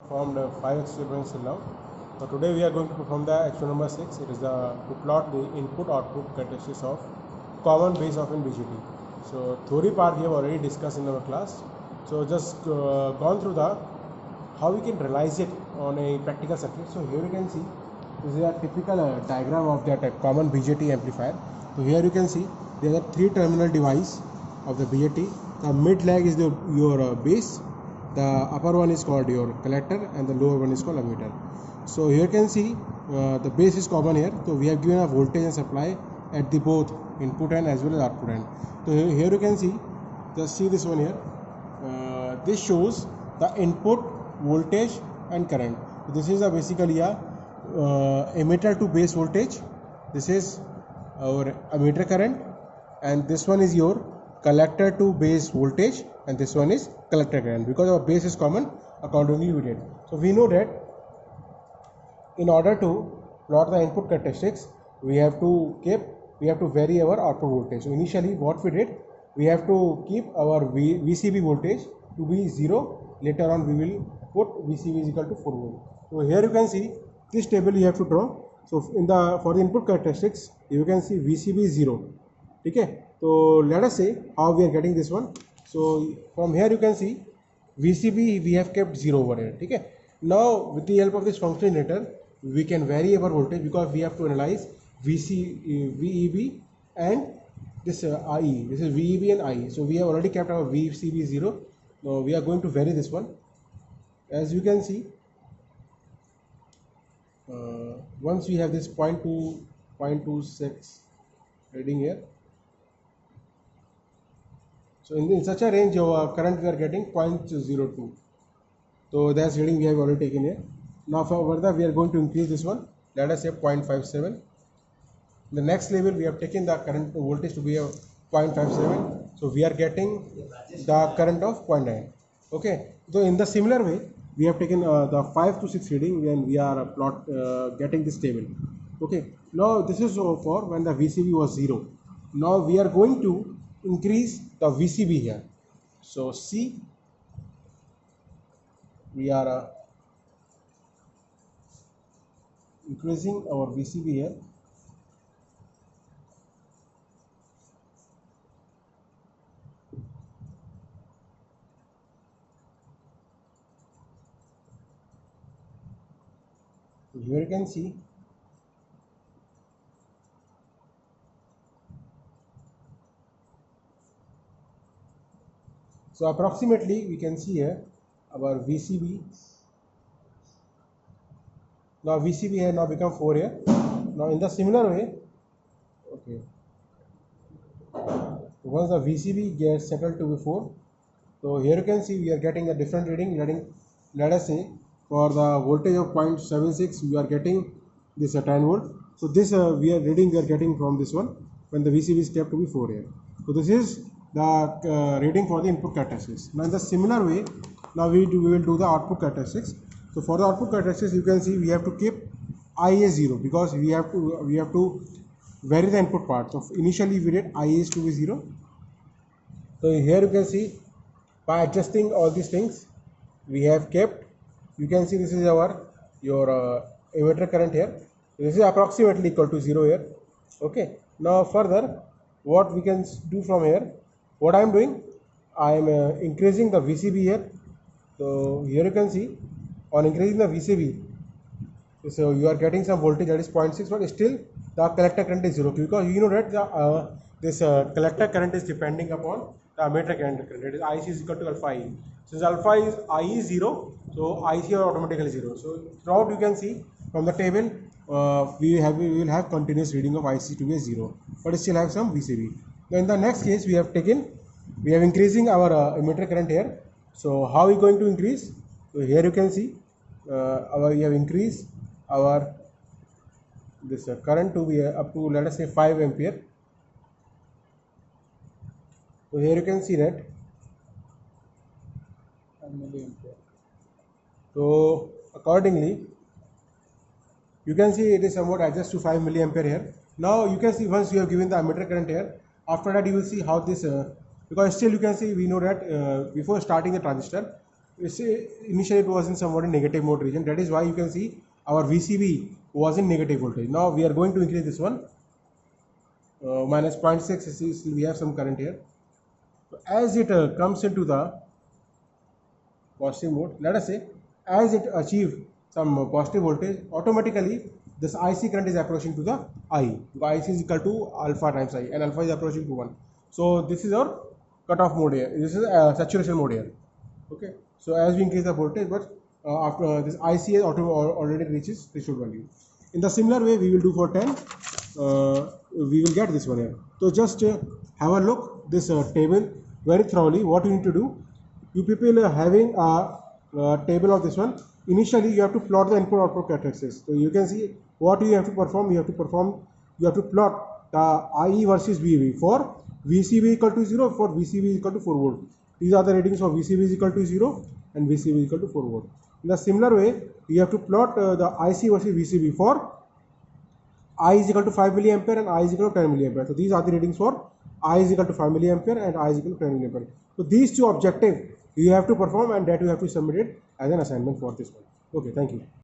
performed 5 experiments till now. So today we are going to perform the experiment number 6. It is to plot the input-output characteristics of common base of in BGT. So theory part we have already discussed in our class. So just gone through the how we can realize it on a practical circuit. So here you can see this is a typical diagram of that common BJT amplifier. So here you can see there are 3 terminal device of the BJT. The mid leg is your base, the upper one is called your collector, and the lower one is called emitter. So here you can see the base is common here. So we have given a voltage and supply at the both input end as well as output end. So here you can see, just see this one here. This shows the input voltage and current. So this is basically a emitter to base voltage. This is our emitter current, and this one is your collector to base voltage, and this one is collector current. Because our base is common, accordingly we did. So we know that in order to plot the input characteristics, we have to vary our output voltage. So initially what we did, we have to keep our VCB voltage to be 0. Later on we will put VCB is equal to 4 volt. So here you can see this table you have to draw. So for the input characteristics you can see VCB is 0. Okay. So let us say how we are getting this one. So from here you can see VCB we have kept 0 over here. Okay. Now with the help of this function generator we can vary our voltage, because we have to analyze VEB and this IE. This is VEB and IE. So we have already kept our VCB 0. Now we are going to vary this one. As you can see, once we have this 0.26 reading here, so in such a range our current we are getting 0.02. So that's reading we have already taken here. Now further we are going to increase this one. Let us say 0.57. The next level we have taken the current voltage to be a 0.57. So we are getting the current of 0.9. Okay. So in the similar way we have taken the 5 to 6 reading when we are getting this table. Okay. Now this is for when the VCB was 0. Now we are going to increase the VCB here. So see, we are increasing our VCB here. Here you can see so approximately we can see here our VCB. Now VCB here now become 4 here. Now in the similar way, okay, once the VCB gets settled to be 4, so here you can see we are getting a different reading. Let us say for the voltage of 0.76 we are getting this 10 volt. So this we are getting from this one when the VCB is kept to be 4 here. So this is the reading for the input characteristics. Now in the similar way, now we will do the output characteristics. So for the output characteristics you can see we have to keep IA 0, because we have to vary the input part. So initially we did IA is to be 0. So here you can see by adjusting all these things we have kept, you can see this is your emitter current here. This is approximately equal to 0 here. Okay. Now further what we can do from here, what I am doing, I am increasing the VCB here. So here you can see on increasing the VCB, so you are getting some voltage that is 0.6, but still the collector current is 0, because you know that this collector current is depending upon the emitter current. That is IC is equal to alpha I. Since alpha is I is 0, so IC is automatically 0. So throughout you can see from the table we will have continuous reading of IC to be 0, but still have some VCB. Now in the next case we have increasing our emitter current here. So how are we going to increase? So here you can see we have increased our this current to be up to, let us say, 5 ampere. So here you can see that 1 milliampere. So accordingly you can see it is somewhat adjust to 5 milliampere here. Now you can see once you have given the emitter current here, after that you will see how this because still you can see we know that before starting the transistor initially it was in somewhat in negative mode region. That is why you can see our VCB was in negative voltage. Now we are going to increase this one minus 0.6. We have some current here. So as it comes into the positive mode, let us say as it achieves some positive voltage, automatically this IC current is approaching to the I. IC is equal to alpha times I, and alpha is approaching to 1. So this is our cutoff mode here. This is saturation mode here. Okay. So as we increase the voltage, but after this IC already reaches threshold value. In the similar way, we will do for 10. We will get this one here. So just have a look this table very thoroughly. What you need to do, you people are having a table of this one. Initially, you have to plot the input-output characteristics. So you can see what you have to perform. You have to plot the IE versus VV for VCB equal to 0, for VCB equal to 4 volt. These are the readings for VCB is equal to 0 and VCB is equal to 4 volt. In the similar way, you have to plot the IC versus VCB for I is equal to 5 milliampere and I is equal to 10 milliampere. So these are the readings for I is equal to 5 milliampere and I is equal to 10 milliampere. So these two objectives you have to perform, and that you have to submit it as an assignment for this one. Okay, thank you.